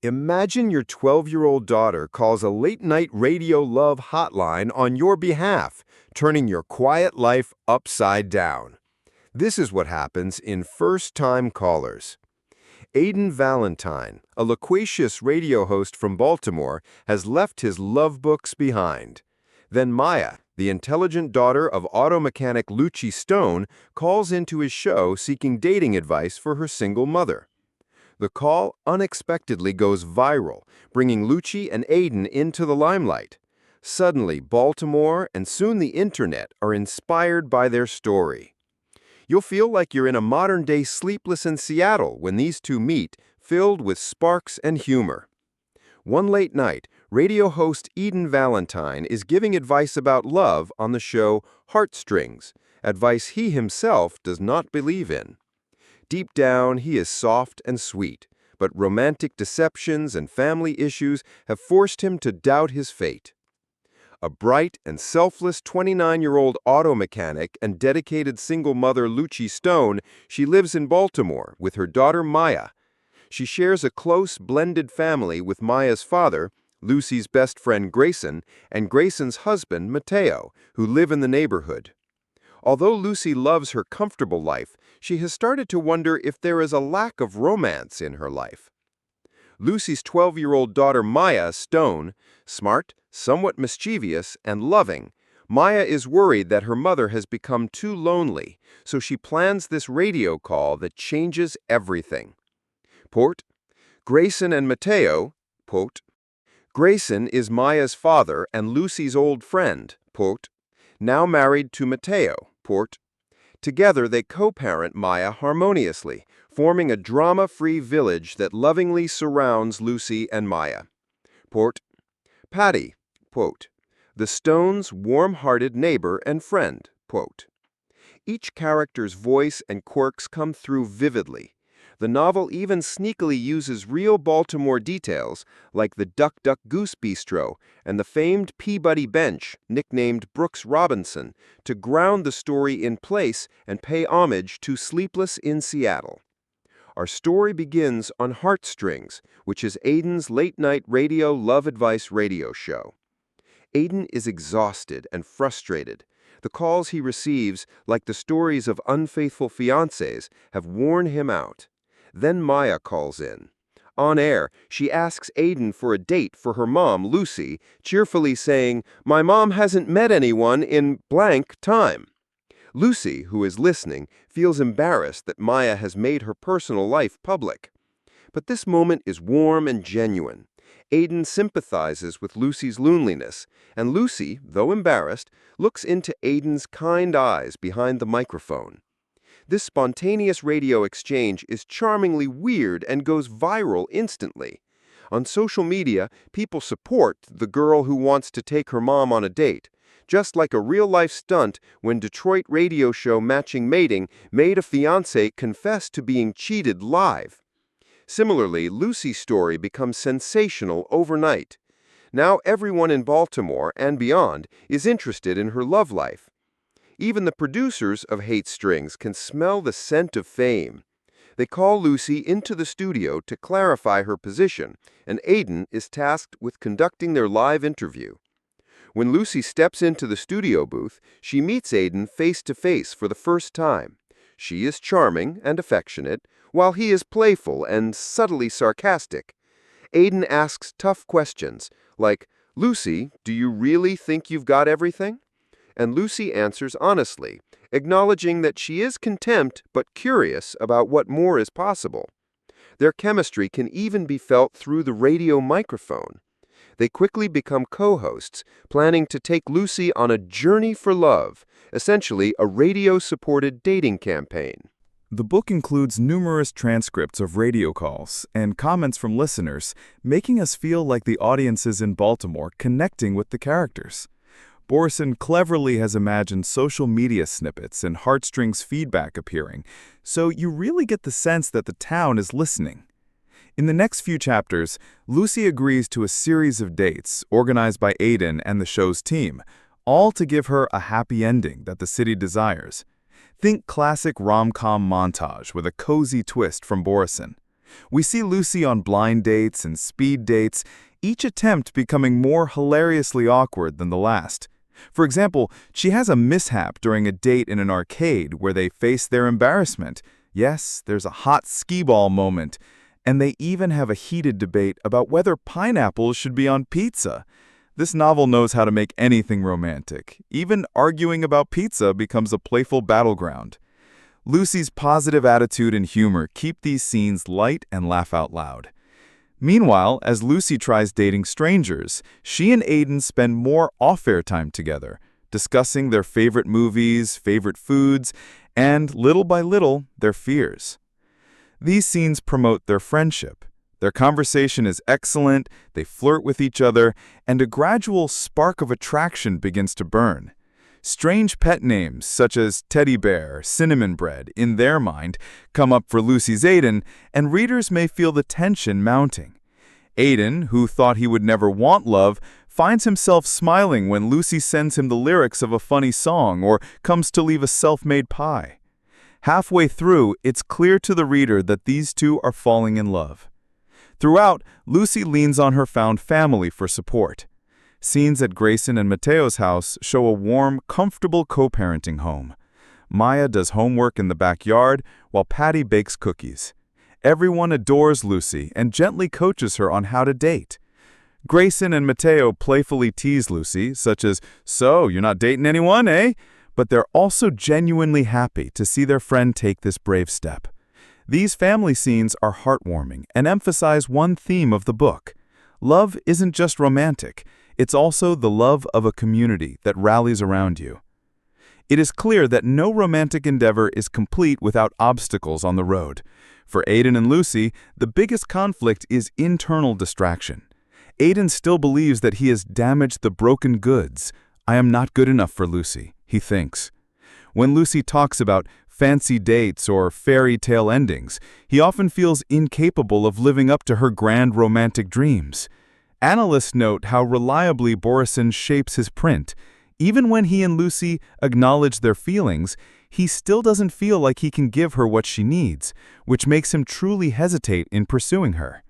Imagine your 12-year-old daughter calls a late-night radio love hotline on your behalf, turning your quiet life upside down. This is what happens in First-Time Callers. Aiden Valentine, a loquacious radio host from Baltimore, has left his love books behind. Then Maya, the intelligent daughter of auto mechanic Lucie Stone, calls into his show seeking dating advice for her single mother. The call unexpectedly goes viral, bringing Lucie and Aiden into the limelight. Suddenly, Baltimore and soon the internet are inspired by their story. You'll feel like you're in a modern-day Sleepless in Seattle when these two meet, filled with sparks and humor. One late night, radio host Aiden Valentine is giving advice about love on the show Heartstrings, advice he himself does not believe in. Deep down, he is soft and sweet, but romantic deceptions and family issues have forced him to doubt his fate. A bright and selfless 29-year-old auto mechanic and dedicated single mother Lucie Stone, she lives in Baltimore with her daughter Maya. She shares a close, blended family with Maya's father, Lucie's best friend Grayson, and Grayson's husband Mateo, who live in the neighborhood. Although Lucie loves her comfortable life, she has started to wonder if there is a lack of romance in her life. Lucie's 12-year-old daughter Maya Stone, smart, somewhat mischievous, and loving, Maya is worried that her mother has become too lonely, so she plans this radio call that changes everything. Port, Grayson and Mateo, quote, Grayson is Maya's father and Lucie's old friend, quote, now married to Mateo, port. Together they co-parent Maya harmoniously, forming a drama-free village that lovingly surrounds Lucie and Maya. Port. Patty, quote, the Stones' warm-hearted neighbor and friend, quote. Each character's voice and quirks come through vividly. The novel even sneakily uses real Baltimore details, like the Duck Duck Goose Bistro and the famed Peabody Bench, nicknamed Brooks Robinson, to ground the story in place and pay homage to Sleepless in Seattle. Our story begins on Heartstrings, which is Aiden's late-night radio love advice radio show. Aiden is exhausted and frustrated. The calls he receives, like the stories of unfaithful fiancés, have worn him out. Then Maya calls in. On air, she asks Aiden for a date for her mom, Lucie, cheerfully saying, my mom hasn't met anyone in blank time. Lucie, who is listening, feels embarrassed that Maya has made her personal life public. But this moment is warm and genuine. Aiden sympathizes with Lucie's loneliness, and Lucie, though embarrassed, looks into Aiden's kind eyes behind the microphone. This spontaneous radio exchange is charmingly weird and goes viral instantly. On social media, people support the girl who wants to take her mom on a date, just like a real-life stunt when Detroit radio show Matching Mating made a fiancé confess to being cheated live. Similarly, Lucie's story becomes sensational overnight. Now everyone in Baltimore and beyond is interested in her love life. Even the producers of Heartstrings can smell the scent of fame. They call Lucie into the studio to clarify her position, and Aiden is tasked with conducting their live interview. When Lucie steps into the studio booth, she meets Aiden face-to-face for the first time. She is charming and affectionate, while he is playful and subtly sarcastic. Aiden asks tough questions, like, Lucie, do you really think you've got everything? And Lucie answers honestly, acknowledging that she is content but curious about what more is possible. Their chemistry can even be felt through the radio microphone. They quickly become co-hosts, planning to take Lucie on a journey for love, essentially a radio-supported dating campaign. The book includes numerous transcripts of radio calls and comments from listeners, making us feel like the audiences in Baltimore connecting with the characters. Borison cleverly has imagined social media snippets and Heartstrings feedback appearing, so you really get the sense that the town is listening. In the next few chapters, Lucie agrees to a series of dates organized by Aiden and the show's team, all to give her a happy ending that the city desires. Think classic rom-com montage with a cozy twist from Borison. We see Lucie on blind dates and speed dates, each attempt becoming more hilariously awkward than the last. For example, she has a mishap during a date in an arcade where they face their embarrassment. Yes, there's a hot skee-ball moment. And they even have a heated debate about whether pineapples should be on pizza. This novel knows how to make anything romantic. Even arguing about pizza becomes a playful battleground. Lucie's positive attitude and humor keep these scenes light and laugh out loud. Meanwhile, as Lucie tries dating strangers, she and Aiden spend more off-air time together, discussing their favorite movies, favorite foods, and, little by little, their fears. These scenes promote their friendship. Their conversation is excellent, they flirt with each other, and a gradual spark of attraction begins to burn. Strange pet names, such as teddy bear, cinnamon bread, in their mind, come up for Lucie's Aiden, and readers may feel the tension mounting. Aiden, who thought he would never want love, finds himself smiling when Lucie sends him the lyrics of a funny song or comes to leave a self-made pie. Halfway through, it's clear to the reader that these two are falling in love. Throughout, Lucie leans on her found family for support. Scenes at Grayson and Mateo's house show a warm, comfortable co-parenting home. Maya does homework in the backyard, while Patty bakes cookies. Everyone adores Lucie and gently coaches her on how to date. Grayson and Mateo playfully tease Lucie, such as, "So, you're not dating anyone, eh?" But they're also genuinely happy to see their friend take this brave step. These family scenes are heartwarming and emphasize one theme of the book. Love isn't just romantic, it's also the love of a community that rallies around you. It is clear that no romantic endeavor is complete without obstacles on the road. For Aiden and Lucie, the biggest conflict is internal distraction. Aiden still believes that he has damaged the broken goods. "I am not good enough for Lucie," he thinks. When Lucie talks about fancy dates or fairy tale endings, he often feels incapable of living up to her grand romantic dreams. Analysts note how reliably Borison shapes his print. Even when he and Lucie acknowledge their feelings, he still doesn't feel like he can give her what she needs, which makes him truly hesitate in pursuing her.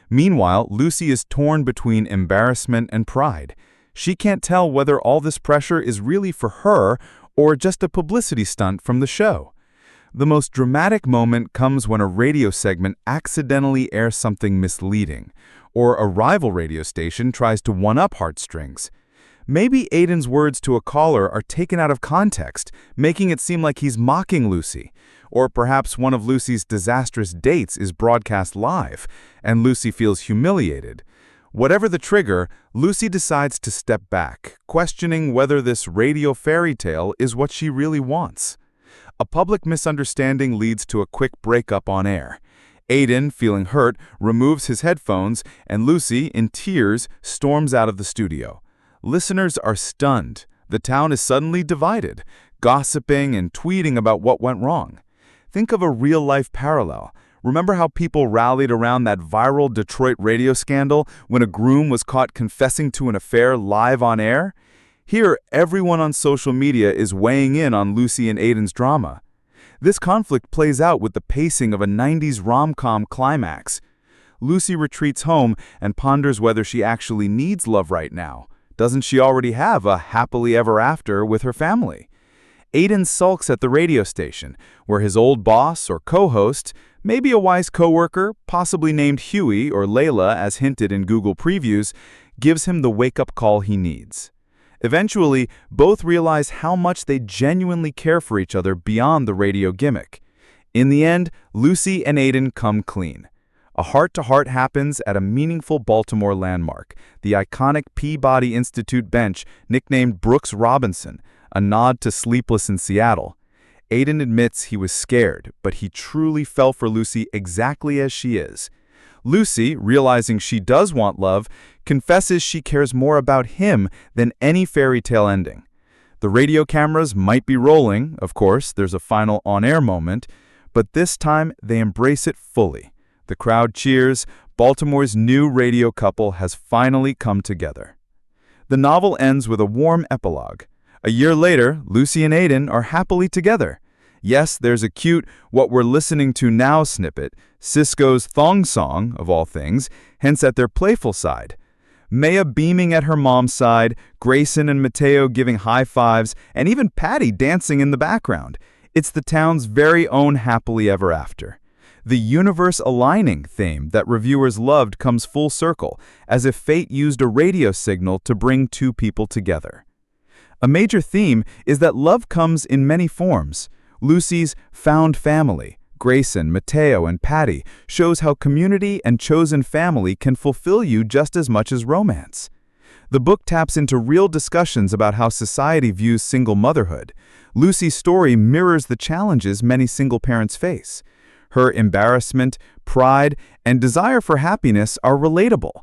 Meanwhile, Lucie is torn between embarrassment and pride. She can't tell whether all this pressure is really for her or just a publicity stunt from the show. The most dramatic moment comes when a radio segment accidentally airs something misleading, or a rival radio station tries to one-up heartstrings. Maybe Aiden's words to a caller are taken out of context, making it seem like he's mocking Lucie. Or perhaps one of Lucie's disastrous dates is broadcast live, and Lucie feels humiliated. Whatever the trigger, Lucie decides to step back, questioning whether this radio fairy tale is what she really wants. A public misunderstanding leads to a quick breakup on air. Aiden, feeling hurt, removes his headphones, and Lucie, in tears, storms out of the studio. Listeners are stunned. The town is suddenly divided, gossiping and tweeting about what went wrong. Think of a real-life parallel. Remember how people rallied around that viral Detroit radio scandal when a groom was caught confessing to an affair live on air? Here, everyone on social media is weighing in on Lucie and Aiden's drama. This conflict plays out with the pacing of a 90s rom-com climax. Lucie retreats home and ponders whether she actually needs love right now. Doesn't she already have a happily ever after with her family? Aiden sulks at the radio station, where his old boss or co-host, maybe a wise coworker, possibly named Huey or Layla as hinted in Google previews, gives him the wake-up call he needs. Eventually, both realize how much they genuinely care for each other beyond the radio gimmick. In the end, Lucie and Aiden come clean. A heart-to-heart happens at a meaningful Baltimore landmark, the iconic Peabody Institute bench nicknamed Brooks Robinson, a nod to Sleepless in Seattle. Aiden admits he was scared, but he truly fell for Lucie exactly as she is. Lucie, realizing she does want love, confesses she cares more about him than any fairy tale ending. The radio cameras might be rolling, of course, there's a final on-air moment, but this time they embrace it fully. The crowd cheers, Baltimore's new radio couple has finally come together. The novel ends with a warm epilogue. A year later, Lucie and Aiden are happily together. Yes, there's a cute "What We're Listening to Now" snippet, Cisco's thong song, of all things, hints at their playful side. Maya beaming at her mom's side, Grayson and Mateo giving high fives, and even Patty dancing in the background. It's the town's very own happily ever after. The universe aligning theme that reviewers loved comes full circle, as if fate used a radio signal to bring two people together. A major theme is that love comes in many forms. Lucie's found family, Grayson, Mateo, and Patty, shows how community and chosen family can fulfill you just as much as romance. The book taps into real discussions about how society views single motherhood. Lucie's story mirrors the challenges many single parents face. Her embarrassment, pride, and desire for happiness are relatable.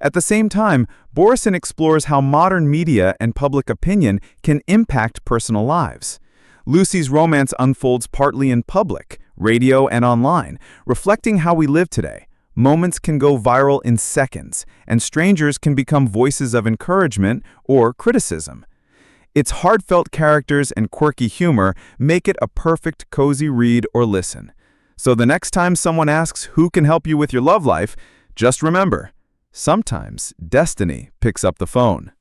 At the same time, Borison explores how modern media and public opinion can impact personal lives. Lucie's romance unfolds partly in public, radio, and online, reflecting how we live today. Moments can go viral in seconds, and strangers can become voices of encouragement or criticism. Its heartfelt characters and quirky humor make it a perfect cozy read or listen. So the next time someone asks who can help you with your love life, just remember, sometimes destiny picks up the phone.